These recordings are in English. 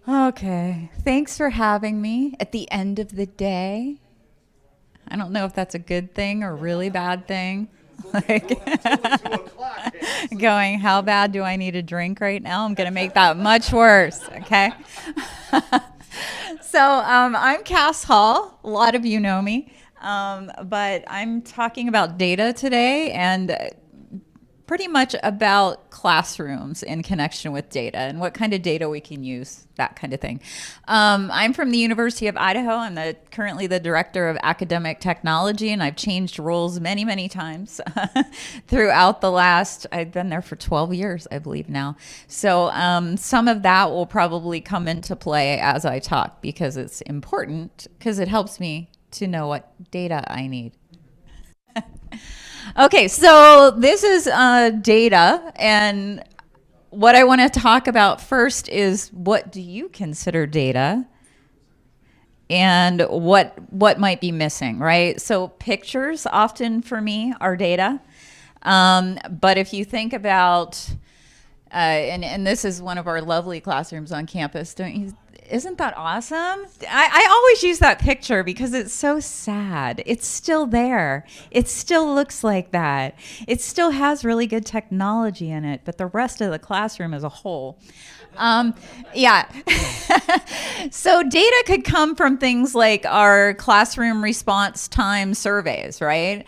Okay, thanks for having me at the end of the day. I don't know if that's a good thing or really bad thing. Like going, how bad do I need a drink right now? I'm going to make that much worse. Okay. So I'm Cass Hall. A lot of you know me. But I'm talking about data today and pretty much about classrooms in connection with data and what kind of data we can use, that kind of thing. I'm from the University of Idaho. I'm currently the director of academic technology, and I've changed roles many, many times throughout I've been there for 12 years, I believe now. So some of that will probably come into play as I talk because it's important, because it helps me to know what data I need. Okay, so this is data, and what I want to talk about first is what do you consider data, and what might be missing, right? So pictures often for me are data, but if you think about, and this is one of our lovely classrooms on campus, don't you? Isn't that awesome? I always use that picture because it's so sad. It's still there. It still looks like that. It still has really good technology in it, but the rest of the classroom as a whole. Yeah. So data could come from things like our classroom response time surveys, right?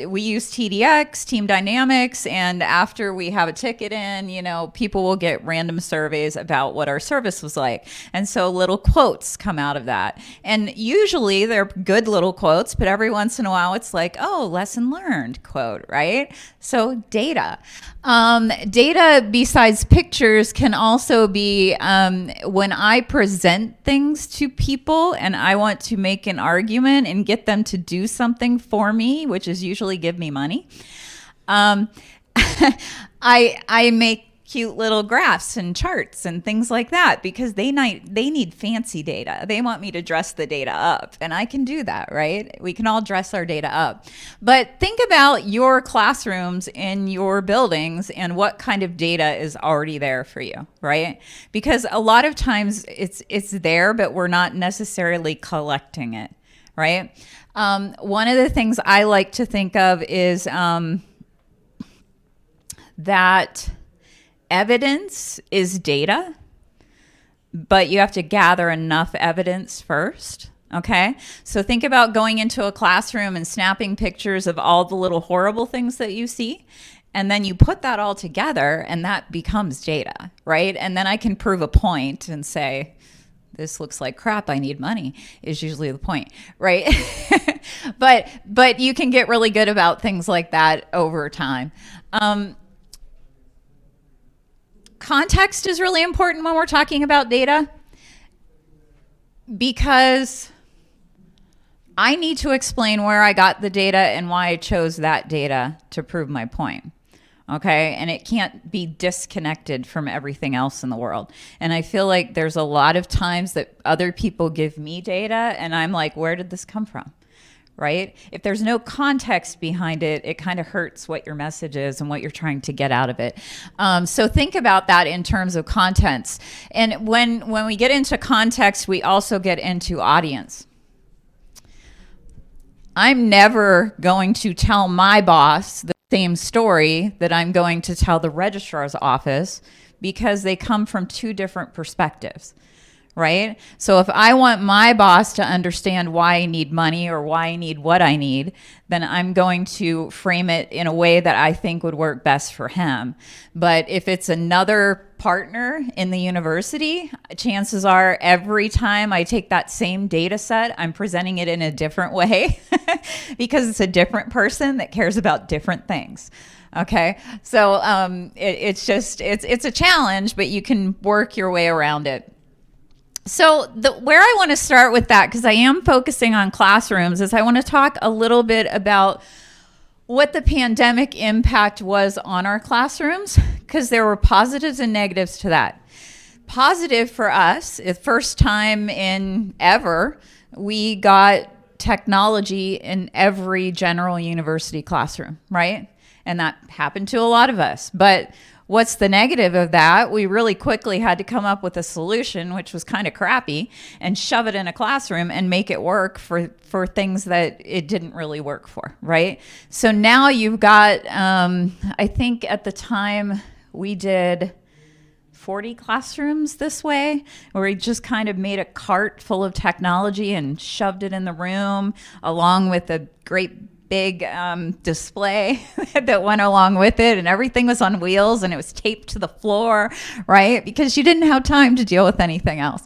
We use TDX, Team Dynamics, and after we have a ticket in, people will get random surveys about what our service was like. And so little quotes come out of that. And usually they're good little quotes, but every once in a while it's like, oh, lesson learned quote, right? So data. Data besides pictures can also be when I present things to people and I want to make an argument and get them to do something for me, which is usually give me money. I make cute little graphs and charts and things like that because they need fancy data. They want me to dress the data up, and I can do that, right? We can all dress our data up. But think about your classrooms in your buildings and what kind of data is already there for you, right? Because a lot of times it's there, but we're not necessarily collecting it, right? One of the things I like to think of is that evidence is data, but you have to gather enough evidence first. Okay, so think about going into a classroom and snapping pictures of all the little horrible things that you see, and then you put that all together and that becomes data, right? And then I can prove a point and say, this looks like crap, I need money, is usually the point, right? but you can get really good about things like that over time. Context is really important when we're talking about data because I need to explain where I got the data and why I chose that data to prove my point. Okay, and it can't be disconnected from everything else in the world. And I feel like there's a lot of times that other people give me data and I'm like, where did this come from? Right? If there's no context behind it, it kind of hurts what your message is and what you're trying to get out of it. So think about that in terms of contents. And when we get into context, we also get into audience. I'm never going to tell my boss the same story that I'm going to tell the registrar's office because they come from two different perspectives. Right? So if I want my boss to understand why I need money or why I need what I need, then I'm going to frame it in a way that I think would work best for him. But if it's another partner in the university, chances are every time I take that same data set, I'm presenting it in a different way because it's a different person that cares about different things. Okay, so it's a challenge, but you can work your way around it. So where I want to start with that, because I am focusing on classrooms, is I want to talk a little bit about what the pandemic impact was on our classrooms, because there were positives and negatives to that. Positive for us, the first time in ever, we got technology in every general university classroom, right? And that happened to a lot of us. But What's the negative of that? We really quickly had to come up with a solution, which was kind of crappy, and shove it in a classroom and make it work for things that it didn't really work for, right? So now you've got, I think at the time we did 40 classrooms this way, where we just kind of made a cart full of technology and shoved it in the room along with a great big display that went along with it, and everything was on wheels and it was taped to the floor, right? Because you didn't have time to deal with anything else.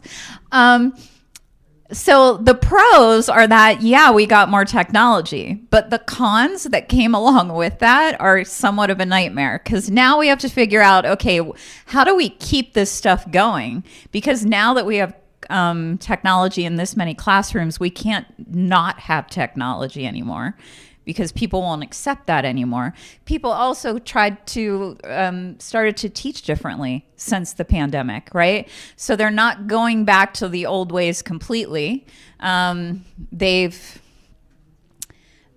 So the pros are that, yeah, we got more technology, but the cons that came along with that are somewhat of a nightmare, because now we have to figure out, okay, how do we keep this stuff going? Because now that we have technology in this many classrooms, we can't not have technology anymore, because people won't accept that anymore. People also started to teach differently since the pandemic, right? So they're not going back to the old ways completely. They've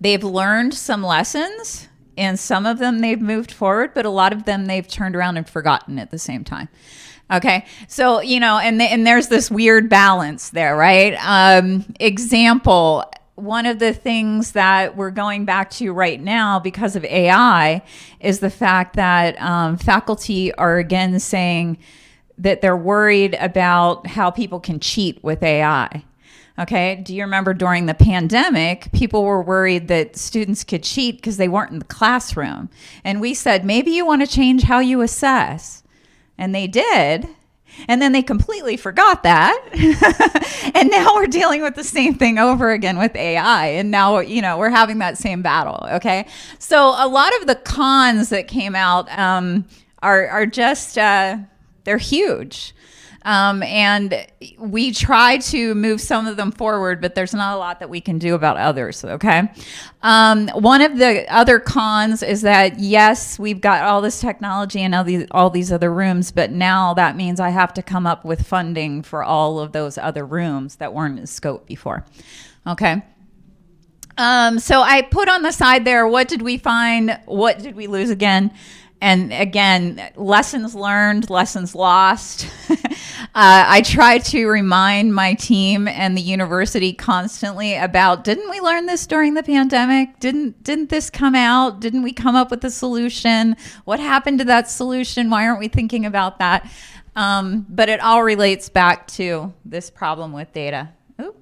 learned some lessons, and some of them they've moved forward, but a lot of them they've turned around and forgotten at the same time. Okay, so, and there's this weird balance there, right? Example, one of the things that we're going back to right now because of AI is the fact that faculty are again saying that they're worried about how people can cheat with AI. Okay, do you remember during the pandemic, people were worried that students could cheat because they weren't in the classroom. And we said, maybe you want to change how you assess. And they did. And then they completely forgot that. And now we're dealing with the same thing over again with AI. And now, we're having that same battle. Okay. So a lot of the cons that came out are just, they're huge. And we try to move some of them forward, but there's not a lot that we can do about others, okay? One of the other cons is that, yes, we've got all this technology and all these other rooms, but now that means I have to come up with funding for all of those other rooms that weren't in scope before, okay? So I put on the side there, what did we find? What did we lose again? And again, lessons learned, lessons lost. I try to remind my team and the university constantly about, didn't we learn this during the pandemic? Didn't this come out? Didn't we come up with a solution? What happened to that solution? Why aren't we thinking about that? But it all relates back to this problem with data. Ooh.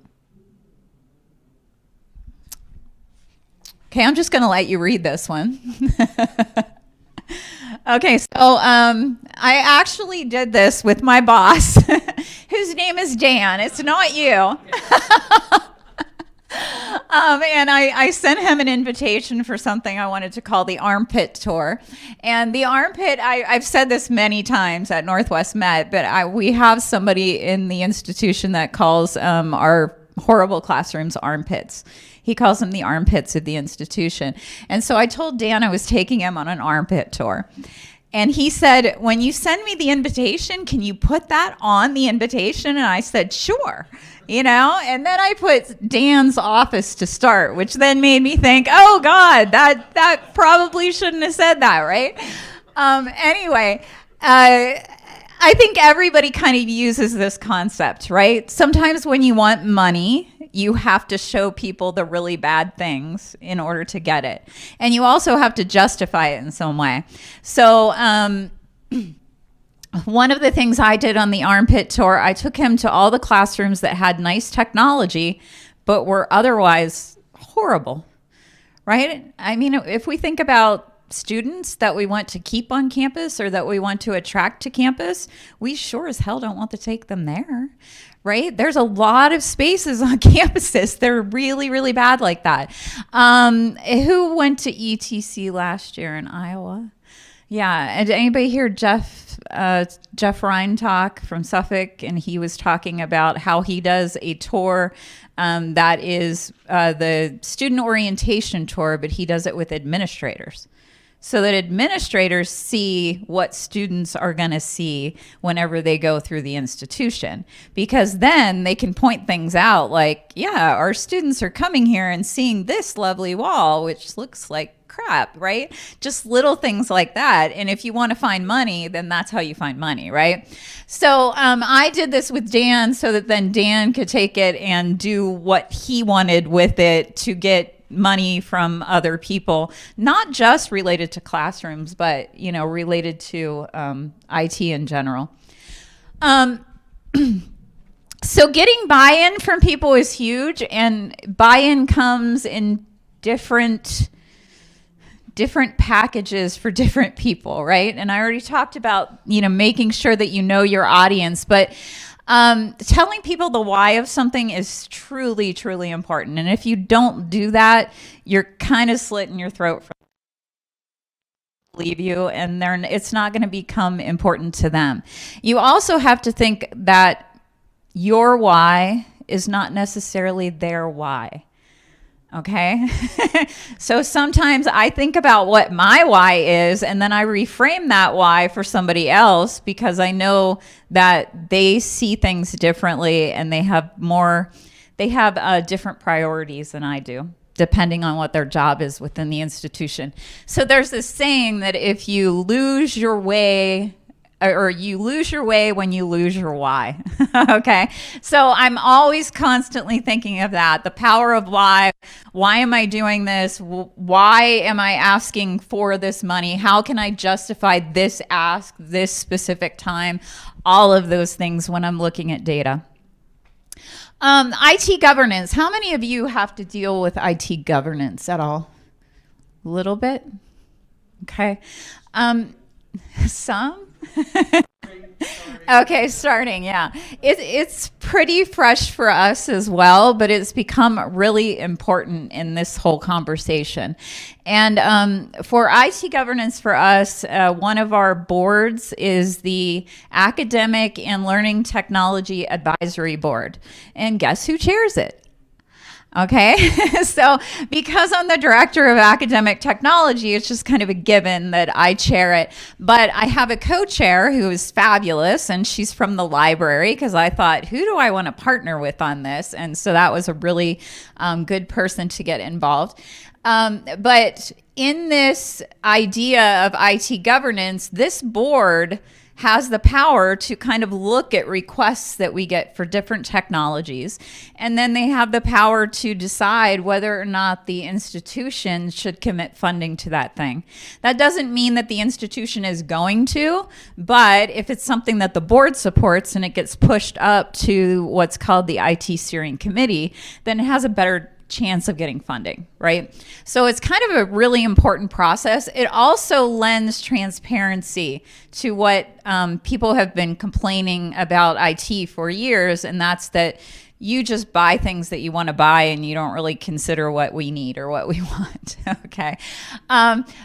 Okay, I'm just going to let you read this one. Okay, so I actually did this with my boss, whose name is Dan. It's not you. And I sent him an invitation for something I wanted to call the armpit tour. And the armpit, I've said this many times at Northwest Met, but we have somebody in the institution that calls our horrible classrooms armpits. He calls them the armpits of the institution. And so I told Dan I was taking him on an armpit tour. And he said, when you send me the invitation, can you put that on the invitation? And I said, sure. And then I put Dan's office to start, which then made me think, oh God, that probably shouldn't have said that, right? Anyway, I think everybody kind of uses this concept, right? Sometimes when you want money, you have to show people the really bad things in order to get it. And you also have to justify it in some way. So one of the things I did on the armpit tour, I took him to all the classrooms that had nice technology, but were otherwise horrible, right? I mean, if we think about students that we want to keep on campus or that we want to attract to campus, we sure as hell don't want to take them there, right? There's a lot of spaces on campuses. They're really, really bad like that. Who went to ETC last year in Iowa? Yeah, and anybody hear Jeff Ryan talk from Suffolk? And he was talking about how he does a tour that is the student orientation tour, but he does it with administrators, so that administrators see what students are going to see whenever they go through the institution. Because then they can point things out like, yeah, our students are coming here and seeing this lovely wall, which looks like crap, right? Just little things like that. And if you want to find money, then that's how you find money, right? So I did this with Dan so that then Dan could take it and do what he wanted with it to get money from other people, not just related to classrooms, but, you know, related to IT in general. So getting buy-in from people is huge, and buy-in comes in different packages for different people, right? And I already talked about, you know, making sure that you know your audience, but telling people the why of something is truly, truly important. And if you don't do that, you're kind of slitting your throat from leave you, and then it's not going to become important to them. You also have to think that your why is not necessarily their why. Okay. So sometimes I think about what my why is, and then I reframe that why for somebody else because I know that they see things differently and they have different priorities than I do, depending on what their job is within the institution. So there's this saying that if you lose your way, or you lose your way when you lose your why. Okay. So I'm always constantly thinking of that. The power of why. Why am I doing this? Why am I asking for this money? How can I justify this ask, this specific time? All of those things when I'm looking at data. IT governance. How many of you have to deal with IT governance at all? A little bit? Okay. Some? Okay, starting, yeah. It's pretty fresh for us as well, but it's become really important in this whole conversation. And for IT governance for us, one of our boards is the Academic and Learning Technology Advisory Board. And guess who chairs it? Okay, so because I'm the director of academic technology, it's just kind of a given that I chair it. But I have a co-chair who is fabulous, and she's from the library because I thought, who do I want to partner with on this? And so that was a really good person to get involved. But in this idea of IT governance, this board has the power to kind of look at requests that we get for different technologies. And then they have the power to decide whether or not the institution should commit funding to that thing. That doesn't mean that the institution is going to, but if it's something that the board supports and it gets pushed up to what's called the IT steering committee, then it has a better chance of getting funding, right? So it's kind of a really important process. It also lends transparency to what people have been complaining about IT for years, and that's that you just buy things that you want to buy and you don't really consider what we need or what we want. Okay.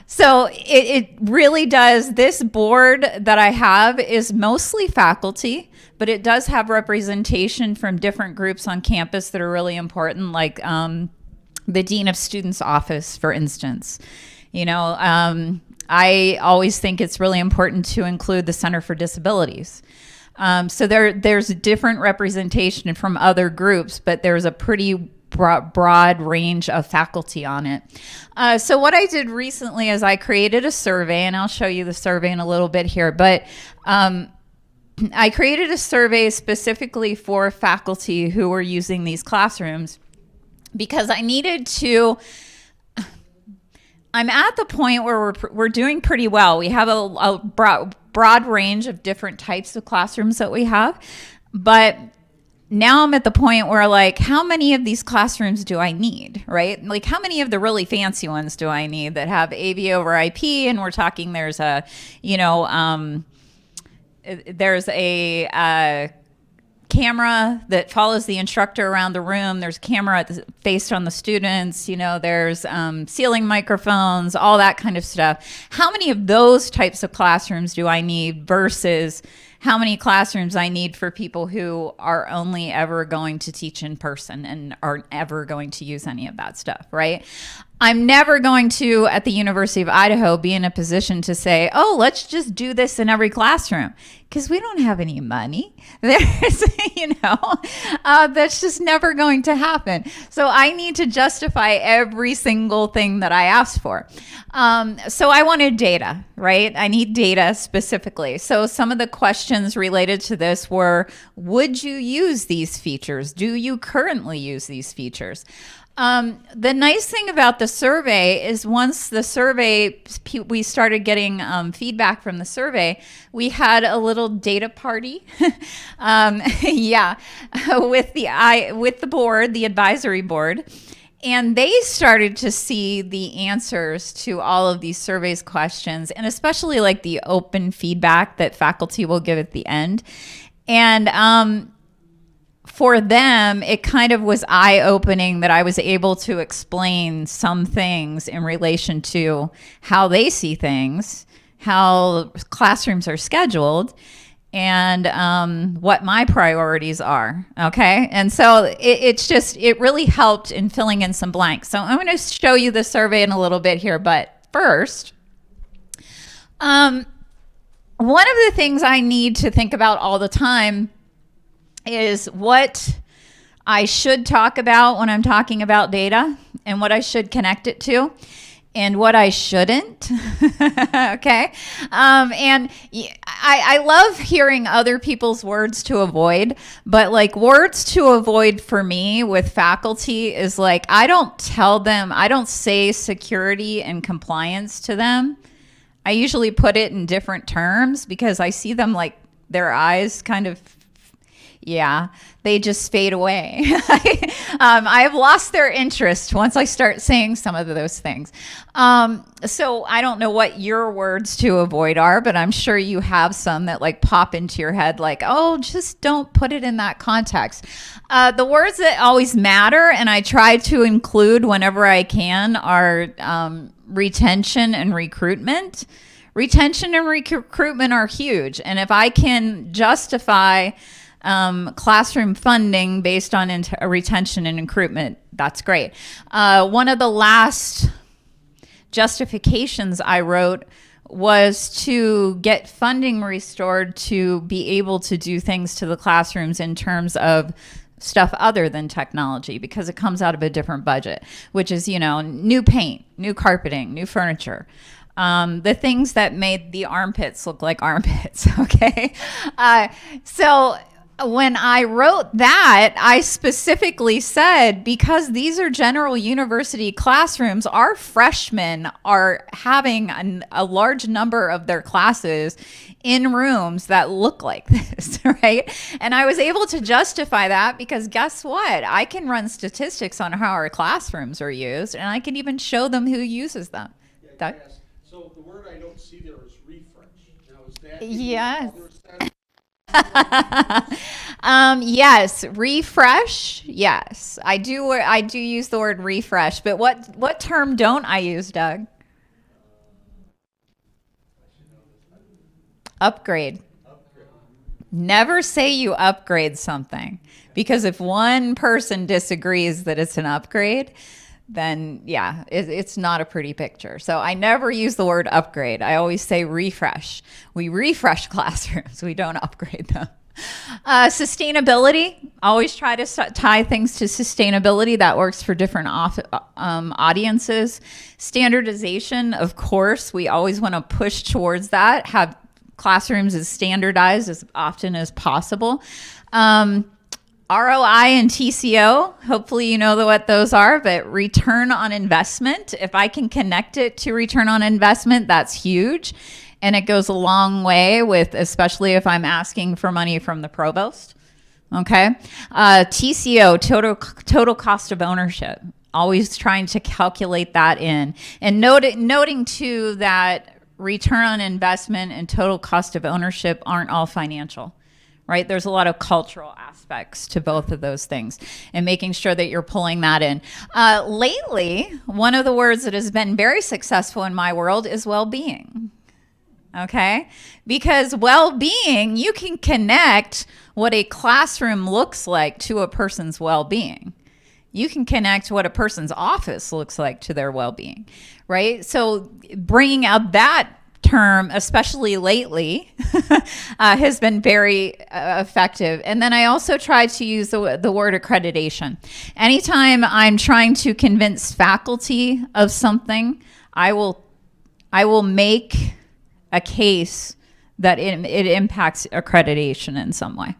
So it really does. This board that I have is mostly faculty, but it does have representation from different groups on campus that are really important, like the Dean of Students office, for instance. You know, I always think it's really important to include the Center for Disabilities. So there's a different representation from other groups, but there's a pretty broad range of faculty on it. So what I did recently is I created a survey, and I'll show you the survey in a little bit here, but I created a survey specifically for faculty who were using these classrooms because I needed to. I'm at the point where we're doing pretty well. We have a broad range of different types of classrooms that we have, but now I'm at the point where, like, how many of these classrooms do I need, right? Like, how many of the really fancy ones do I need that have AV over IP? And we're talking there's a, you know, there's a camera that follows the instructor around the room. There's a camera based on the students. You know, there's ceiling microphones, all that kind of stuff. How many of those types of classrooms do I need versus how many classrooms I need for people who are only ever going to teach in person and aren't ever going to use any of that stuff, right? I'm never going to, at the University of Idaho, be in a position to say, oh, let's just do this in every classroom, because we don't have any money. There's, that's just never going to happen. So I need to justify every single thing that I asked for. So I wanted data, right? I need data specifically. So some of the questions related to this were, would you use these features? Do you currently use these features? The nice thing about the survey is once the survey, we started getting feedback from the survey, we had a little data party, with the board, the advisory board, and they started to see the answers to all of these surveys questions, and especially like the open feedback that faculty will give at the end. And for them, it kind of was eye-opening that I was able to explain some things in relation to how they see things, how classrooms are scheduled, and what my priorities are, okay? And so it really helped in filling in some blanks. So I'm going to show you the survey in a little bit here, but first, one of the things I need to think about all the time is what I should talk about when I'm talking about data and what I should connect it to and what I shouldn't. Okay. And I love hearing other people's words to avoid, but like words to avoid for me with faculty is like, I don't say security and compliance to them. I usually put it in different terms because I see them like their eyes kind of, they just fade away. I have lost their interest once I start saying some of those things. So I don't know what your words to avoid are, but I'm sure you have some that like pop into your head like, oh, just don't put it in that context. The words that always matter and I try to include whenever I can are retention and recruitment. Retention and recruitment are huge. And if I can justify classroom funding based on retention and recruitment, that's great. One of the last justifications I wrote was to get funding restored to be able to do things to the classrooms in terms of stuff other than technology, because it comes out of a different budget, which is, new paint, new carpeting, new furniture. The things that made the armpits look like armpits, okay? So when I wrote that, I specifically said, because these are general university classrooms, our freshmen are having a large number of their classes in rooms that look like this, right? And I was able to justify that because guess what? I can run statistics on how our classrooms are used, and I can even show them who uses them. Yeah, so the word I don't see there is refresh. Now, is that yes. Yes, refresh. Yes, I do use the word refresh, but what term don't I use, Doug? Upgrade. Never say you upgrade something, because if one person disagrees that it's an upgrade, then it's not a pretty picture. So I never use the word upgrade. I always say refresh. We refresh classrooms. We don't upgrade them. Sustainability. Always try to tie things to sustainability. That works for different audiences. Standardization, of course. We always want to push towards that. Have classrooms as standardized as often as possible. ROI and TCO, hopefully you know what those are, but return on investment. If I can connect it to return on investment, that's huge. And it goes a long way with, especially if I'm asking for money from the provost. Okay. TCO, total cost of ownership. Always trying to calculate that in. And noting too that return on investment and total cost of ownership aren't all financial. Right? There's a lot of cultural aspects to both of those things, and making sure that you're pulling that in. Lately, one of the words that has been very successful in my world is well-being. Okay? Because well-being, you can connect what a classroom looks like to a person's well-being. You can connect what a person's office looks like to their well-being, right? So bringing up that term, especially lately, has been very effective. And then I also try to use the word accreditation. Anytime I'm trying to convince faculty of something, I will make a case that it impacts accreditation in some way.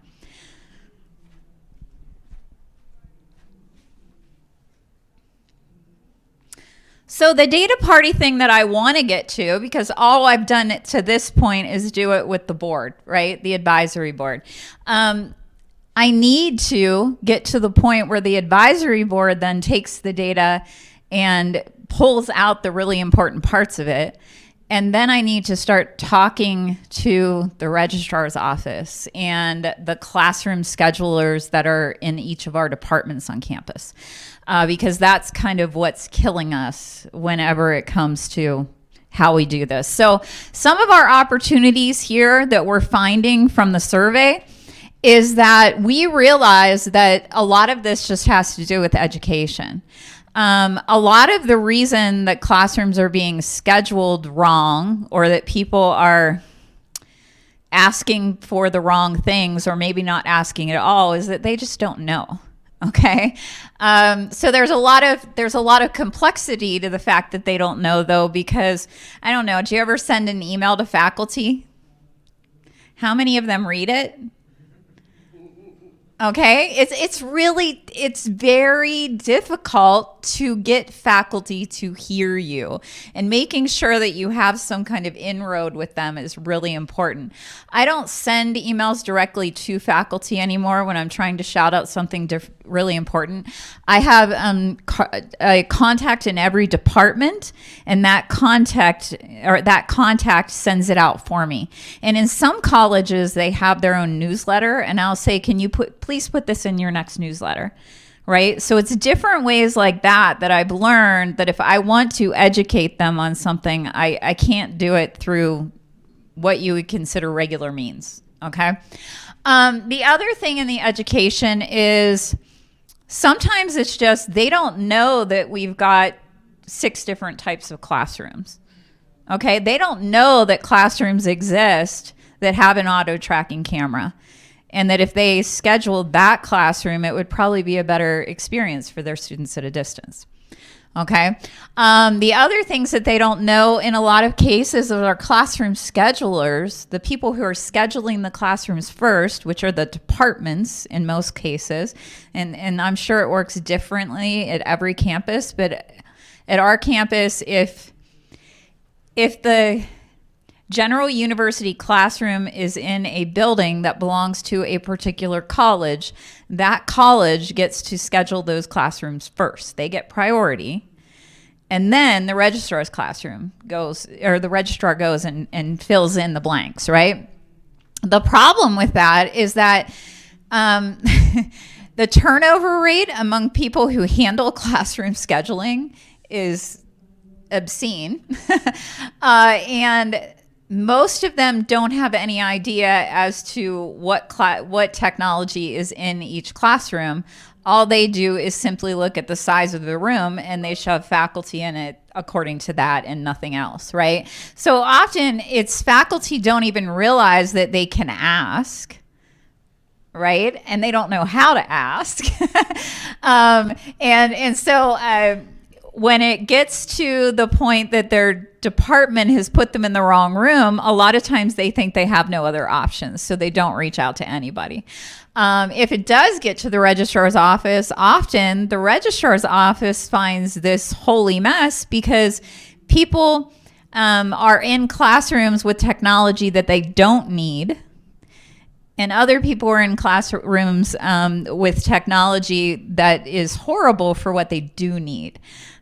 So the data party thing that I want to get to, because all I've done to this point is do it with the board, right? The advisory board. I need to get to the point where the advisory board then takes the data and pulls out the really important parts of it. And then I need to start talking to the registrar's office and the classroom schedulers that are in each of our departments on campus. Because that's kind of what's killing us whenever it comes to how we do this. So some of our opportunities here that we're finding from the survey is that we realize that a lot of this just has to do with education. A lot of the reason that classrooms are being scheduled wrong, or that people are asking for the wrong things, or maybe not asking at all, is that they just don't know. Okay. So there's a lot of complexity to the fact that they don't know, though, because I don't know. Do you ever send an email to faculty? How many of them read it? Okay, it's very difficult to get faculty to hear you, and making sure that you have some kind of inroad with them is really important. I don't send emails directly to faculty anymore when I'm trying to shout out something really important. I have a contact in every department, and that contact sends it out for me. And in some colleges, they have their own newsletter, and I'll say, can you please put this in your next newsletter, right? So it's different ways like that I've learned that if I want to educate them on something, I can't do it through what you would consider regular means, okay? The other thing in the education is sometimes it's just they don't know that we've got 6 different types of classrooms, okay? They don't know that classrooms exist that have an auto tracking camera, and that if they scheduled that classroom, it would probably be a better experience for their students at a distance. Okay. The other things that they don't know in a lot of cases are our classroom schedulers, the people who are scheduling the classrooms first, which are the departments in most cases. And I'm sure it works differently at every campus, but at our campus, if the General University classroom is in a building that belongs to a particular college, that college gets to schedule those classrooms first. They get priority. And then the registrar's classroom goes, or the registrar goes and fills in the blanks, right? The problem with that is that the turnover rate among people who handle classroom scheduling is obscene. And most of them don't have any idea as to what technology is in each classroom. All they do is simply look at the size of the room, and they shove faculty in it according to that and nothing else, right? So often it's faculty don't even realize that they can ask, right? And they don't know how to ask. So when it gets to the point that their department has put them in the wrong room, a lot of times they think they have no other options, so they don't reach out to anybody. If it does get to the registrar's office, often the registrar's office finds this holy mess because people are in classrooms with technology that they don't need, and other people are in classrooms with technology that is horrible for what they do need.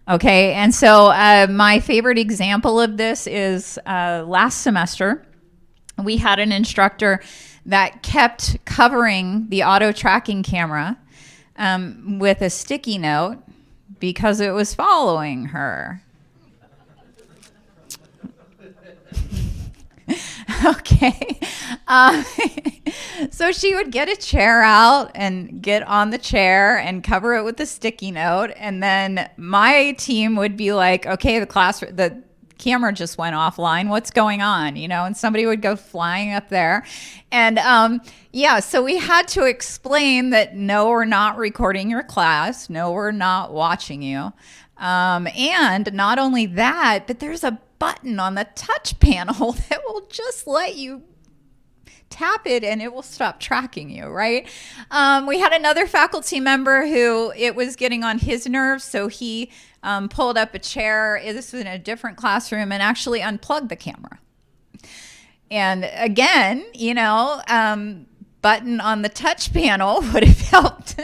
Okay, and so my favorite example of this is last semester, we had an instructor that kept covering the auto tracking camera with a sticky note because it was following her. Okay. Um, so she would get a chair out and get on the chair and cover it with a sticky note. And then my team would be like, okay, the camera just went offline. What's going on? And somebody would go flying up there. And so we had to explain that no, we're not recording your class. No, we're not watching you. And not only that, but there's a button on the touch panel that will just let you tap it and it will stop tracking you, right? We had another faculty member who it was getting on his nerves, so he pulled up a chair. This was in a different classroom and actually unplugged the camera. And again, button on the touch panel would have helped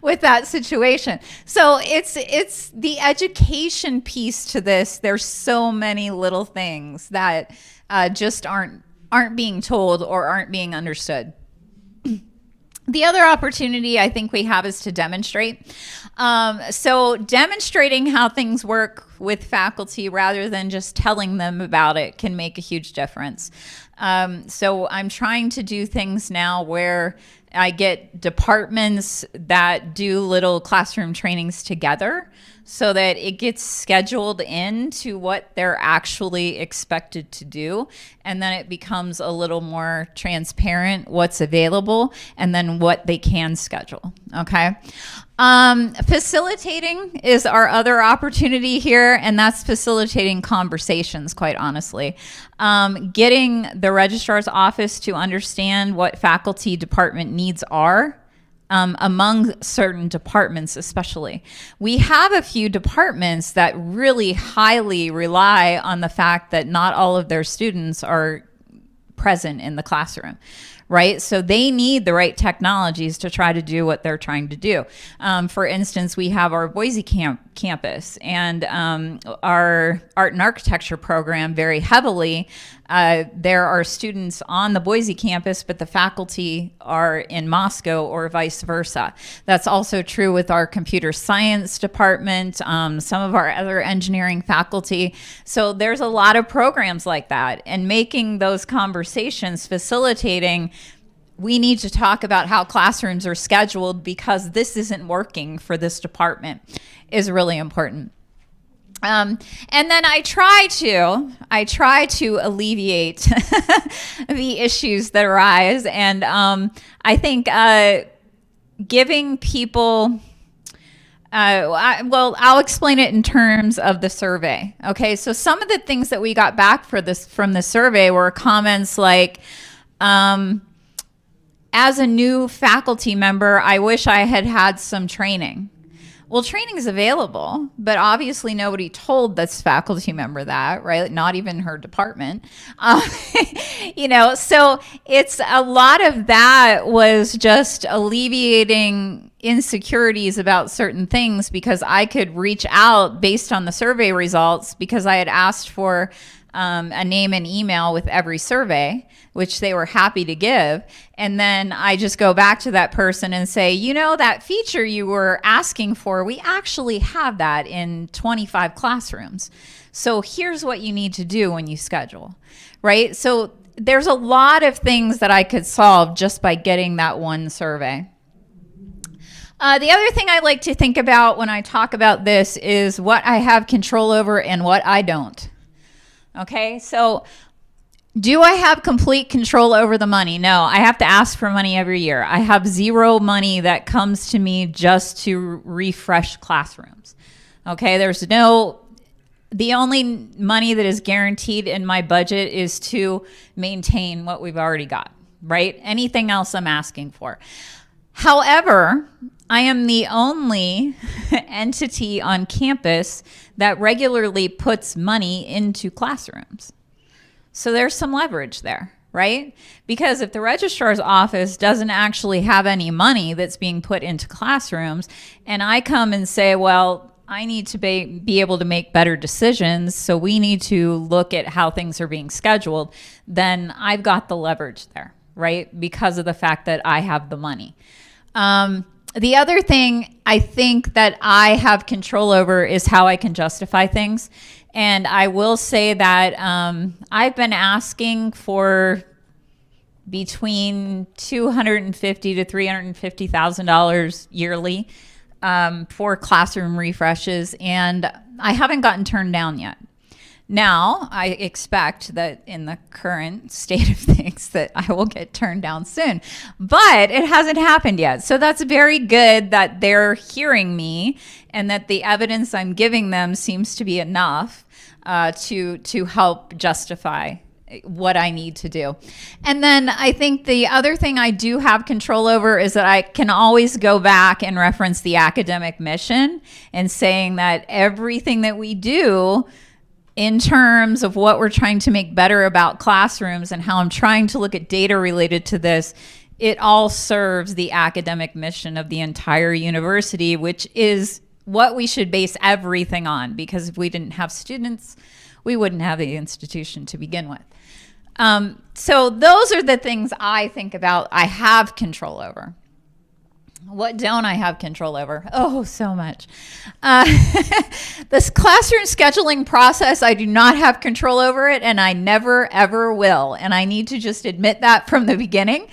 with that situation. So it's the education piece to this. There's so many little things that just aren't being told or aren't being understood. The other opportunity I think we have is to demonstrate. So demonstrating how things work with faculty rather than just telling them about it can make a huge difference. So I'm trying to do things now where I get departments that do little classroom trainings together so that it gets scheduled into what they're actually expected to do. And then it becomes a little more transparent what's available and then what they can schedule. Okay. Facilitating is our other opportunity here, and that's facilitating conversations, quite honestly. Getting the registrar's office to understand what faculty department needs are. Among certain departments especially. We have a few departments that really highly rely on the fact that not all of their students are present in the classroom, right? So they need the right technologies to try to do what they're trying to do. For instance, we have our Boise campus and our art and architecture program very heavily. There are students on the Boise campus, but the faculty are in Moscow or vice versa. That's also true with our computer science department, some of our other engineering faculty. So there's a lot of programs like that, and making those conversations, facilitating, we need to talk about how classrooms are scheduled because this isn't working for this department is really important. And then I try to alleviate the issues that arise. And I think giving people, I'll explain it in terms of the survey. Okay, so some of the things that we got back from the survey were comments like, as a new faculty member, I wish I had had some training. Well, training is available, but obviously nobody told this faculty member that, right? Not even her department. So it's a lot of that was just alleviating insecurities about certain things because I could reach out based on the survey results because I had asked for a name and email with every survey, which they were happy to give. And then I just go back to that person and say, that feature you were asking for, we actually have that in 25 classrooms. So here's what you need to do when you schedule, right? So there's a lot of things that I could solve just by getting that one survey. The other thing I like to think about when I talk about this is what I have control over and what I don't. Okay, so do I have complete control over the money? No, I have to ask for money every year. I have zero money that comes to me just to refresh classrooms. Okay, the only money that is guaranteed in my budget is to maintain what we've already got, right? Anything else I'm asking for. However, I am the only entity on campus that regularly puts money into classrooms. So there's some leverage there, right? Because if the registrar's office doesn't actually have any money that's being put into classrooms, and I come and say, well, I need to be able to make better decisions, so we need to look at how things are being scheduled, then I've got the leverage there, right? Because of the fact that I have the money. The other thing I think that I have control over is how I can justify things. And I will say that I've been asking for between $250,000 to $350,000 yearly for classroom refreshes, and I haven't gotten turned down yet. Now, I expect that in the current state of things that I will get turned down soon, but it hasn't happened yet. So that's very good that they're hearing me and that the evidence I'm giving them seems to be enough to help justify what I need to do. And then I think the other thing I do have control over is that I can always go back and reference the academic mission and saying that everything that we do in terms of what we're trying to make better about classrooms and how I'm trying to look at data related to this, it all serves the academic mission of the entire university, which is what we should base everything on, because if we didn't have students, we wouldn't have the institution to begin with. So those are the things I think about I have control over. What don't I have control over? Oh, so much. This classroom scheduling process, I do not have control over it, and I never, ever will. And I need to just admit that from the beginning.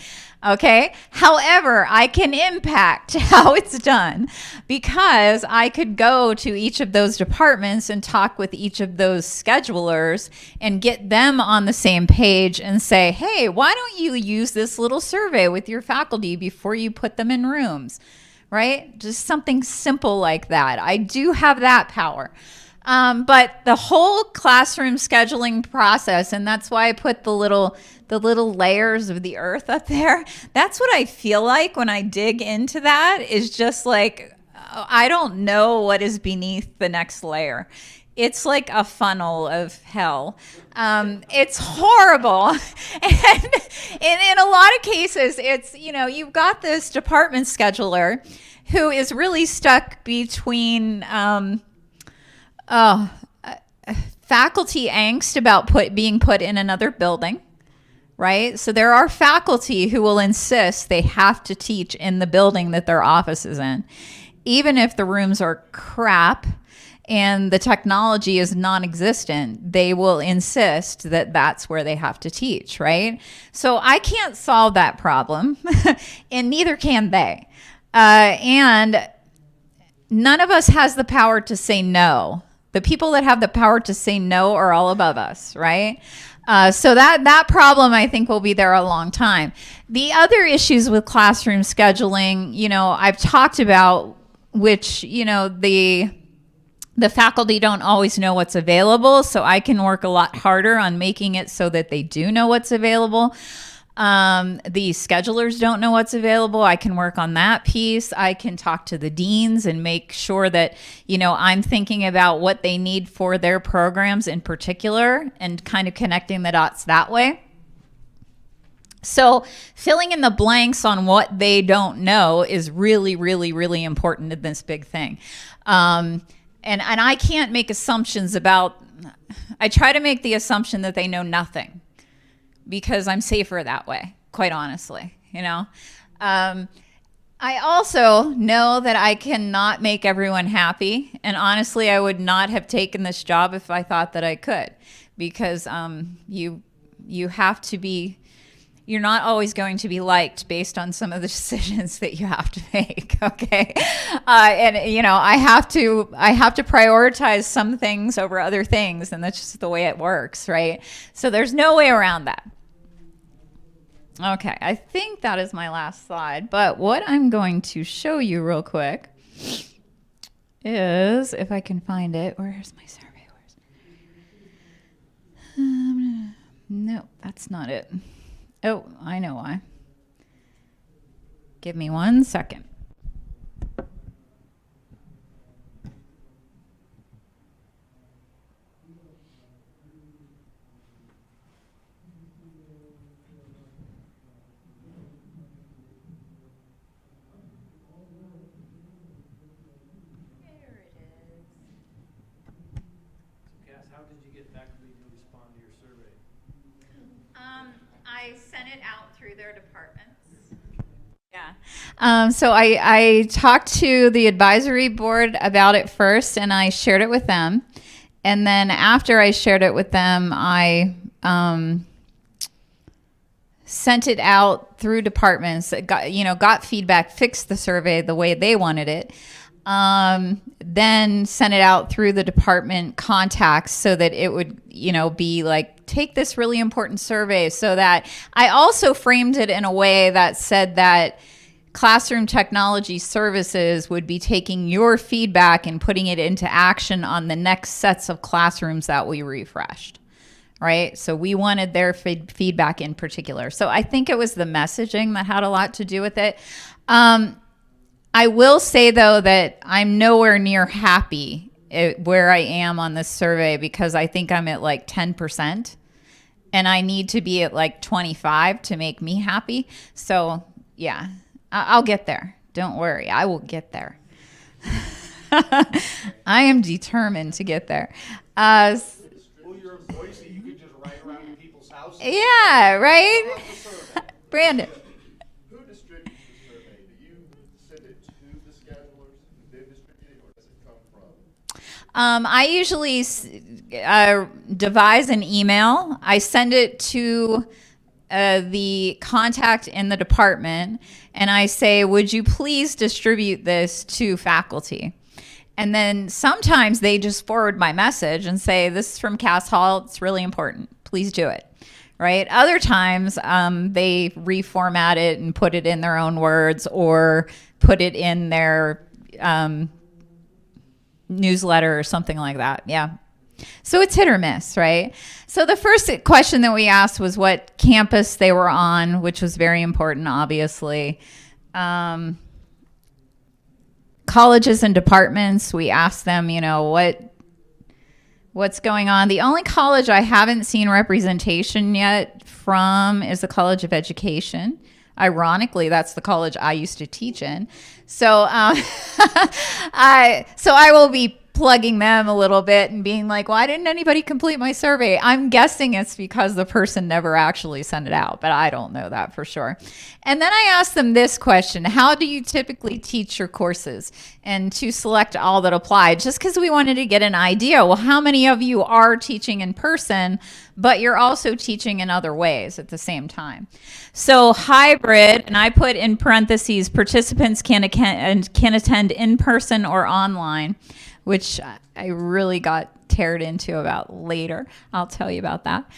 Okay. However, I can impact how it's done because I could go to each of those departments and talk with each of those schedulers and get them on the same page and say, hey, why don't you use this little survey with your faculty before you put them in rooms, right? Just something simple like that. I do have that power. But the whole classroom scheduling process, and that's why I put the little layers of the earth up there. That's what I feel like when I dig into that, is just like, I don't know what is beneath the next layer. It's like a funnel of hell. It's horrible. And in a lot of cases, it's, you've got this department scheduler who is really stuck between faculty angst about being put in another building, right? So there are faculty who will insist they have to teach in the building that their office is in, even if the rooms are crap and the technology is non-existent. They will insist that that's where they have to teach, right? So I can't solve that problem, and neither can they. And none of us has the power to say no. The people that have the power to say no are all above us, right? So that problem, I think, will be there a long time. The other issues with classroom scheduling, I've talked about, which, the faculty don't always know what's available, so I can work a lot harder on making it so that they do know what's available. The schedulers don't know what's available. I can work on that piece. I can talk to the deans and make sure that, I'm thinking about what they need for their programs in particular and kind of connecting the dots that way. So filling in the blanks on what they don't know is really, really, really important in this big thing. And I can't make assumptions I try to make the assumption that they know nothing, because I'm safer that way, quite honestly, I also know that I cannot make everyone happy. And honestly, I would not have taken this job if I thought that I could, because you have to be, you're not always going to be liked based on some of the decisions that you have to make. Okay. And I have to prioritize some things over other things. And that's just the way it works. Right. So there's no way around that. Okay, I think that is my last slide, but what I'm going to show you real quick is, if I can find it, where's my survey? No, that's not it. Oh, I know why. Give me 1 second. I sent it out through their departments. Yeah. So I talked to the advisory board about it first, and I shared it with them. And then after I shared it with them, I sent it out through departments, got feedback, fixed the survey the way they wanted it. Then sent it out through the department contacts so that it would, be like, take this really important survey. So that I also framed it in a way that said that Classroom Technology Services would be taking your feedback and putting it into action on the next sets of classrooms that we refreshed. Right? So we wanted their feedback in particular. So I think it was the messaging that had a lot to do with it. I will say, though, that I'm nowhere near happy where I am on this survey, because I think I'm at like 10% and I need to be at like 25 to make me happy. So yeah, I'll get there. Don't worry. I will get there. I am determined to get there. Well, you're in Boise. You could just ride around to people's houses. Yeah, right? Brandon. Who distributes the survey? Do you send it to the schedulers? Do they distribute it, or does it come from? I usually devise an email. I send it to the contact in the department, and I say, would you please distribute this to faculty? And then sometimes they just forward my message and say, this is from Cass Hall. It's really important. Please do it. Right? Other times they reformat it and put it in their own words, or put it in their newsletter or something like that. Yeah. So it's hit or miss, right? So the first question that we asked was what campus they were on, which was very important, obviously. Colleges and departments, we asked them, what's going on. The only college I haven't seen representation yet from is the College of Education. Ironically, that's the college I used to teach in. So I will be plugging them a little bit and being like, why didn't anybody complete my survey? I'm guessing it's because the person never actually sent it out, but I don't know that for sure. And then I asked them this question: how do you typically teach your courses? And to select all that applied, just because we wanted to get an idea. Well, how many of you are teaching in person, but you're also teaching in other ways at the same time? So hybrid, and I put in parentheses, participants can attend in person or online, which I really got teared into about later. I'll tell you about that.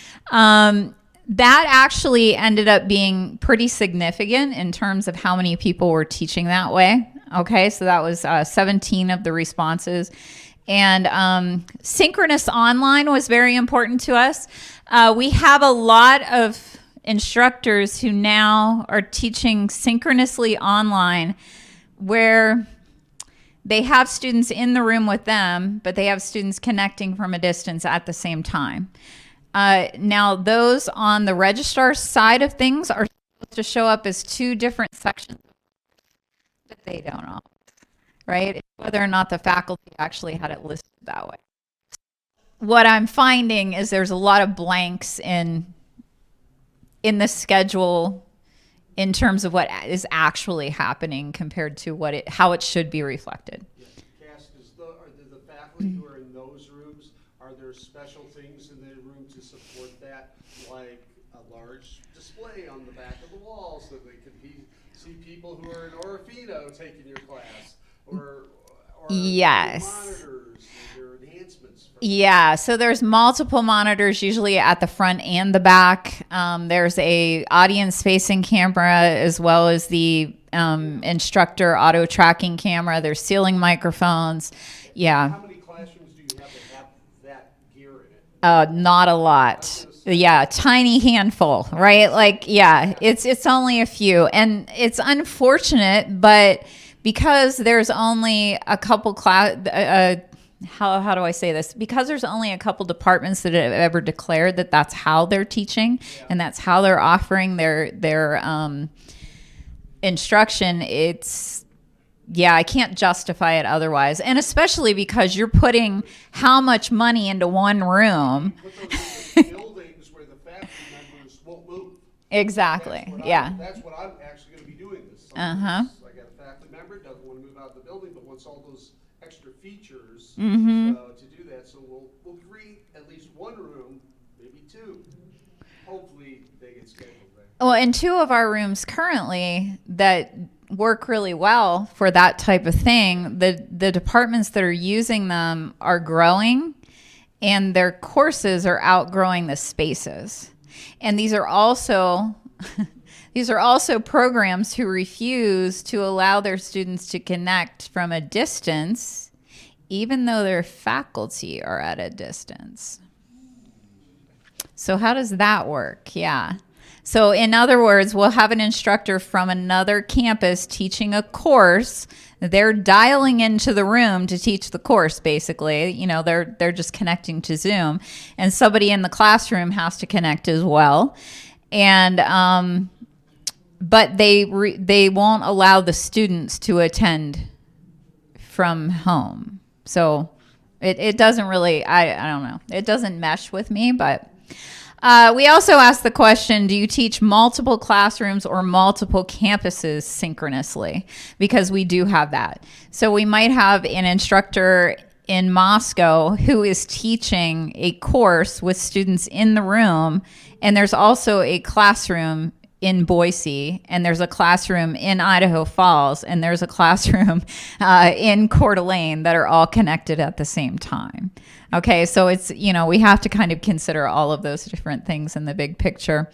That actually ended up being pretty significant in terms of how many people were teaching that way. Okay, so that was 17 of the responses. And synchronous online was very important to us. We have a lot of instructors who now are teaching synchronously online, where they have students in the room with them, but they have students connecting from a distance at the same time. Now, those on the registrar side of things are supposed to show up as two different sections, but they don't all, right? It's whether or not the faculty actually had it listed that way. What I'm finding is there's a lot of blanks in the schedule in terms of what is actually happening compared to how it should be reflected. Yeah. Cass, are the faculty who are in those rooms, are there special things in the room to support that, like a large display on the back of the wall so that they could see people who are in Orofino taking your class, or yes, monitors, or enhancements? Yeah, so there's multiple monitors, usually at the front and the back. There's a audience-facing camera, as well as the instructor auto tracking camera. There's ceiling microphones. Yeah. How many classrooms do you have that have that gear in it? Not a lot. Yeah, tiny handful, right? Like, yeah, it's only a few, and it's unfortunate, but because there's only a couple how do I say this? Because there's only a couple departments that have ever declared that that's how they're teaching, and that's how they're offering their instruction. I can't justify it otherwise. And especially because you're putting how much money into one room. Put those in buildings where the faculty members won't move. Exactly. That's what I'm actually going to be doing this summer. Uh-huh. I got a faculty member, doesn't want to move out of the building, but wants all those extra features Mm-hmm. to do that. So we'll create at least one room, maybe two. Hopefully they get scheduled there. Well, in two of our rooms currently that work really well for that type of thing, the departments that are using them are growing, and their courses are outgrowing the spaces. And these are also these are also programs who refuse to allow their students to connect from a distance, even though their faculty are at a distance. So how does that work? Yeah. So in other words, we'll have an instructor from another campus teaching a course. They're dialing into the room to teach the course, basically. You know, they're just connecting to Zoom, and somebody in the classroom has to connect as well. And but they won't allow the students to attend from home. So it doesn't really, I don't know. It doesn't mesh with me, but we also asked the question, do you teach multiple classrooms or multiple campuses synchronously? Because we do have that. So we might have an instructor in Moscow who is teaching a course with students in the room, and there's also a classroom in Boise, and there's a classroom in Idaho Falls, and there's a classroom in Coeur d'Alene that are all connected at the same time. Okay, so it's, you know, we have to kind of consider all of those different things in the big picture.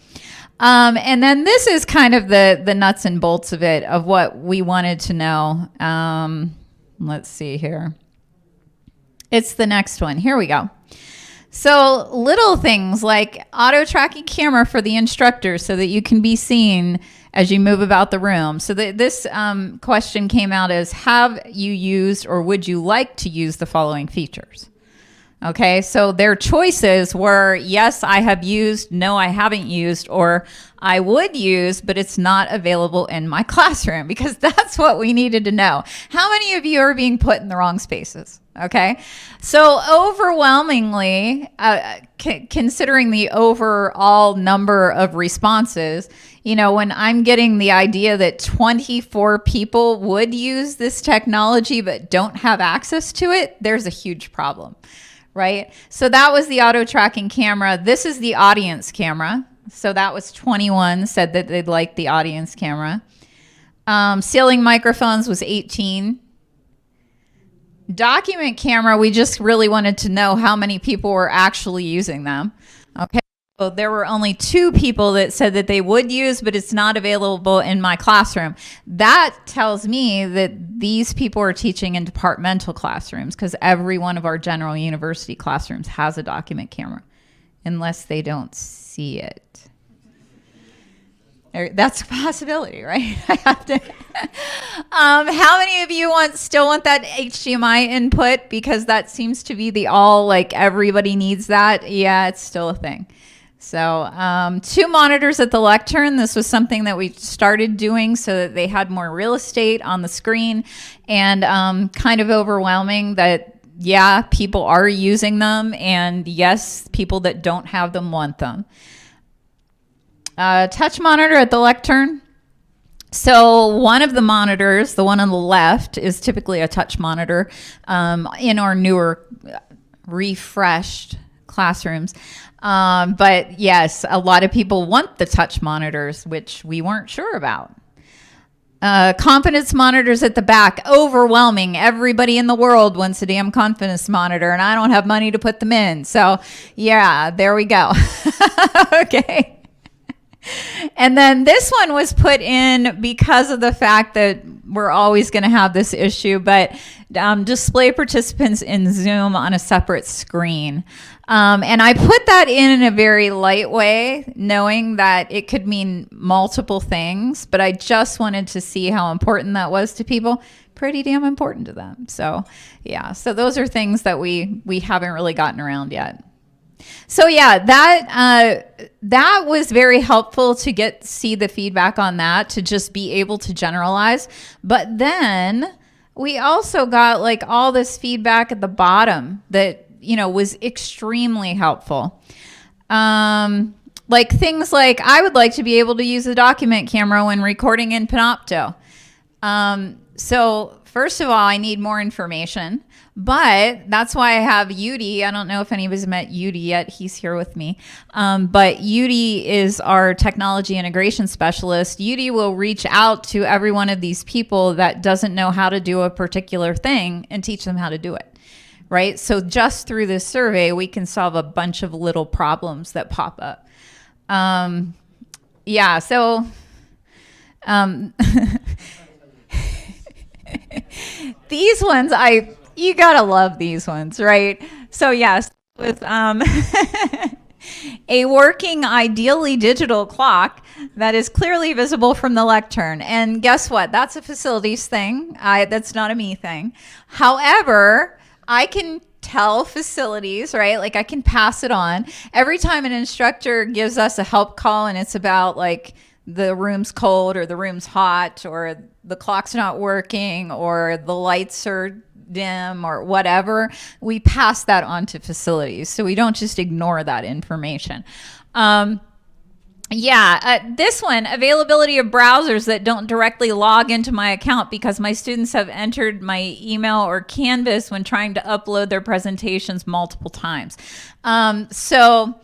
And then this is kind of the nuts and bolts of it, of what we wanted to know. Let's see here. It's the next one. Here we go. So little things like auto tracking camera for the instructor so that you can be seen as you move about the room. So this question came out as, have you used or would you like to use the following features? Okay, so their choices were, yes, I have used, no, I haven't used, or I would use, but it's not available in my classroom, because that's what we needed to know. How many of you are being put in the wrong spaces? Okay, so overwhelmingly, considering the overall number of responses, you know, when I'm getting the idea that 24 people would use this technology but don't have access to it, there's a huge problem. Right? So that was the auto tracking camera. This is the audience camera. So that was 21 said that they'd like the audience camera. Ceiling microphones was 18. Document camera, we just really wanted to know how many people were actually using them. Okay. So there were only 2 people that said that they would use, but it's not available in my classroom. That tells me that these people are teaching in departmental classrooms, because every one of our general university classrooms has a document camera, unless they don't see it. That's a possibility, right? I have to. How many of you still want that HDMI input? Because that seems to be the all, like everybody needs that. Yeah, it's still a thing. So 2 monitors at the lectern. This was something that we started doing so that they had more real estate on the screen, and kind of overwhelming that, yeah, people are using them, and yes, people that don't have them want them. Touch monitor at the lectern. So one of the monitors, the one on the left, is typically a touch monitor in our newer, refreshed classrooms. But yes, a lot of people want the touch monitors, which we weren't sure about. Confidence monitors at the back, overwhelming. Everybody in the world wants a damn confidence monitor, and I don't have money to put them in. So yeah, there we go. Okay. And then this one was put in because of the fact that we're always going to have this issue, but display participants in Zoom on a separate screen. And I put that in a very light way, knowing that it could mean multiple things, but I just wanted to see how important that was to people. Pretty damn important to them. So yeah, so those are things that we haven't really gotten around yet. So yeah, that was very helpful to see the feedback on that, to just be able to generalize. But then we also got like all this feedback at the bottom that, you know, was extremely helpful. Like things like, I would like to be able to use a document camera when recording in Panopto. So first of all, I need more information, but that's why I have Yudi. I don't know if anybody's met Yudi yet. He's here with me. But Yudi is our technology integration specialist. Yudi will reach out to every one of these people that doesn't know how to do a particular thing and teach them how to do it. Right? So just through this survey, we can solve a bunch of little problems that pop up. Yeah, so these ones, you gotta love these ones, right? So yes, with a working, ideally digital clock that is clearly visible from the lectern. And guess what? That's a facilities thing. That's not a me thing. However, I can tell facilities, right? Like I can pass it on. Every time an instructor gives us a help call and it's about like the room's cold or the room's hot or the clock's not working or the lights are dim or whatever, we pass that on to facilities. So we don't just ignore that information. This one, availability of browsers that don't directly log into my account because my students have entered my email or Canvas when trying to upload their presentations multiple times. So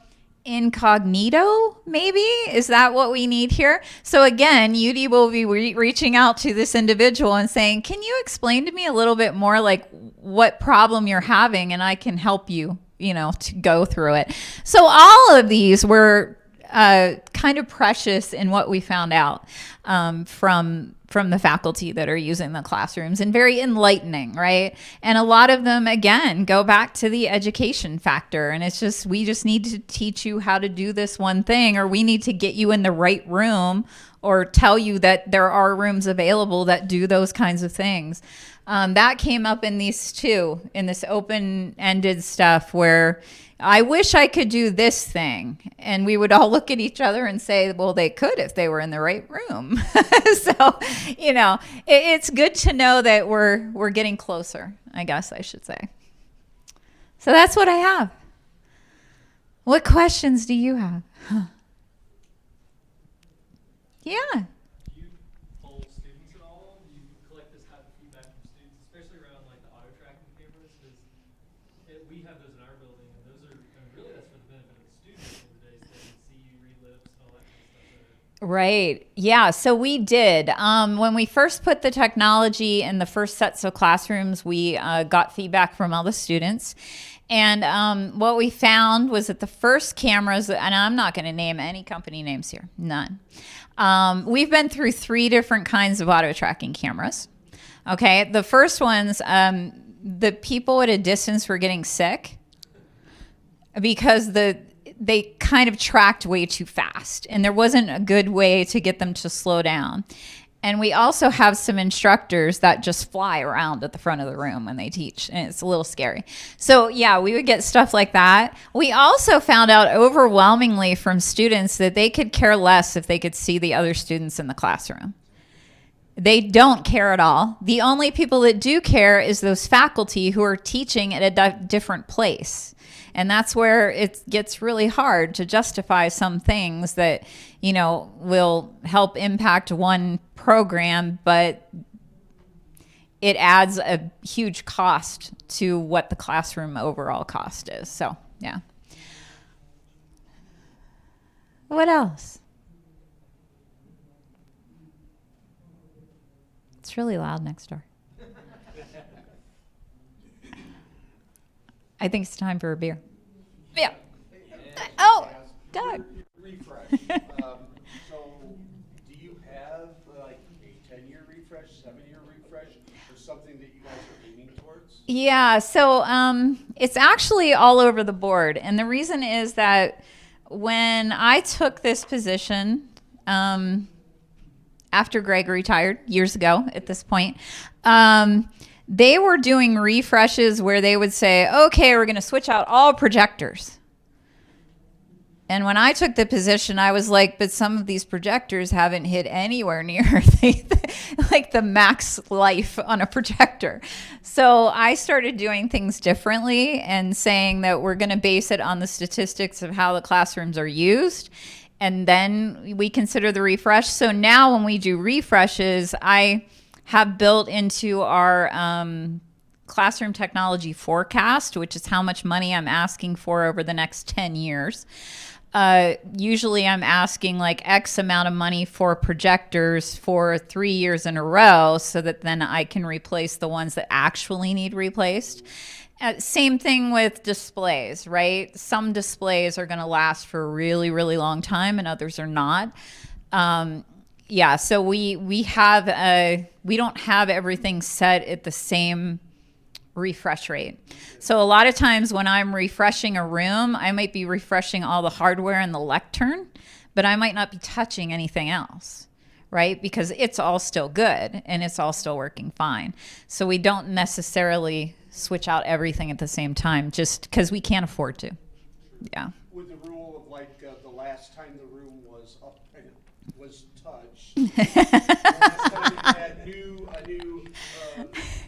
incognito, maybe? Is that what we need here? So again, UD will be reaching out to this individual and saying, can you explain to me a little bit more like what problem you're having and I can help you, to go through it. So all of these were kind of precious in what we found out from the faculty that are using the classrooms and very enlightening, right? And a lot of them, again, go back to the education factor. And it's just, we just need to teach you how to do this one thing, or we need to get you in the right room or tell you that there are rooms available that do those kinds of things. That came up in these two, in this open-ended stuff where I wish I could do this thing. And we would all look at each other and say, well, they could if they were in the right room. So, it's good to know that we're getting closer, I guess I should say. So that's what I have. What questions do you have? Yeah. Do you poll students at all? Do you collect this type of feedback from students, especially around like the auto tracking cameras? Because we have those in our building, and those are, really that's for the benefit of the students in the day, so they can see you, read lips, and all that kind of stuff. Right. Yeah. So we did. When we first put the technology in the first sets of classrooms, we got feedback from all the students. And what we found was that the first cameras, and I'm not going to name any company names here, none. We've been through 3 different kinds of auto tracking cameras. Okay. The first ones, the people at a distance were getting sick because they kind of tracked way too fast and there wasn't a good way to get them to slow down. And we also have some instructors that just fly around at the front of the room when they teach, and it's a little scary. So yeah, we would get stuff like that. We also found out overwhelmingly from students that they could care less if they could see the other students in the classroom. They don't care at all. The only people that do care is those faculty who are teaching at a different place. And that's where it gets really hard to justify some things that, will help impact one program, but it adds a huge cost to what the classroom overall cost is. So, yeah. What else? It's really loud next door. I think it's time for a beer. Yeah. Oh, Doug. Refresh. So do you have like a 10-year refresh, 7-year refresh, or something that you guys are aiming towards? Yeah, so it's actually all over the board. And the reason is that when I took this position, after Greg retired years ago at this point, they were doing refreshes where they would say, okay, we're going to switch out all projectors. And when I took the position, I was like, but some of these projectors haven't hit anywhere near like the max life on a projector. So I started doing things differently and saying that we're going to base it on the statistics of how the classrooms are used. And then we consider the refresh. So now when we do refreshes, I have built into our classroom technology forecast, which is how much money I'm asking for over the next 10 years. Usually I'm asking like X amount of money for projectors for 3 years in a row so that then I can replace the ones that actually need replaced. Same thing with displays, right? Some displays are going to last for a really, really long time and others are not. Yeah, so we don't have everything set at the same refresh rate. So a lot of times when I'm refreshing a room, I might be refreshing all the hardware and the lectern, but I might not be touching anything else, right? Because it's all still good and it's all still working fine. So we don't necessarily switch out everything at the same time just because we can't afford to. Yeah. With the rule of like the last time the room was up and was touched, last time it had a new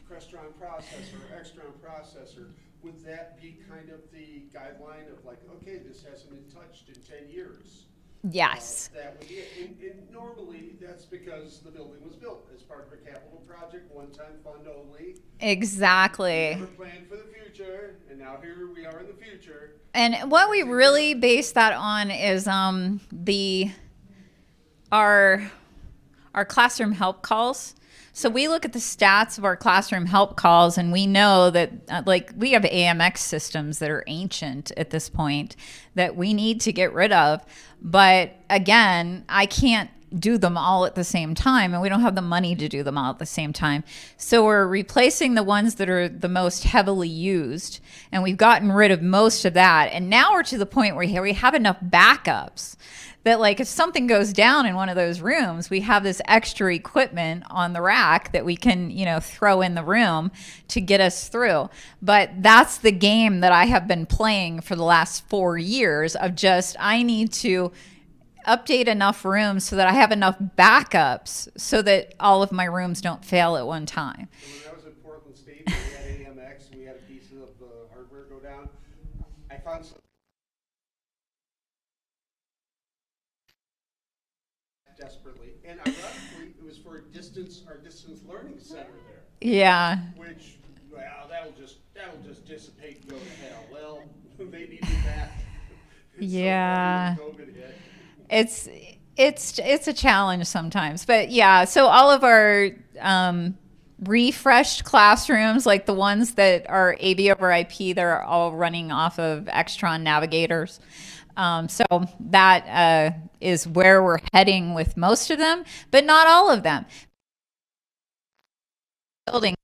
Crestron processor or Extron processor, would that be kind of the guideline of like, okay, this hasn't been touched in 10 years? Yes. That would be it. And normally that's because the building was built as part of a capital project, one-time fund only. Exactly. Never planned for the future, and now here we are in the future. And what we really base that on is our classroom help calls. So we look at the stats of our classroom help calls, and we know that like we have AMX systems that are ancient at this point that we need to get rid of. But again, I can't do them all at the same time, and we don't have the money to do them all at the same time. So we're replacing the ones that are the most heavily used, and we've gotten rid of most of that. And now we're to the point where we have enough backups that like if something goes down in one of those rooms, we have this extra equipment on the rack that we can, throw in the room to get us through. But that's the game that I have been playing for the last 4 years of just, I need to update enough rooms so that I have enough backups so that all of my rooms don't fail at one time. So when I was in Portland State, we had AMX, and we had a piece of hardware go down. I found some desperately, and ironically, it was for our distance learning center there. Yeah. Which, well, that'll just dissipate and go to hell. Well, they needed that. Yeah. So COVID hit. It's a challenge sometimes, but yeah. So all of our refreshed classrooms, like the ones that are AV over IP, they're all running off of Extron navigators. So that is where we're heading with most of them, but not all of them. Building,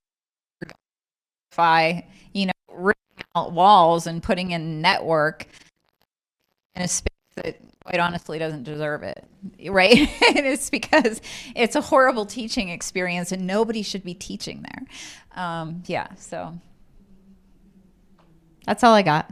ripping out walls and putting in network in a space that quite honestly doesn't deserve it, right? And it's because it's a horrible teaching experience and nobody should be teaching there. Yeah, so that's all I got.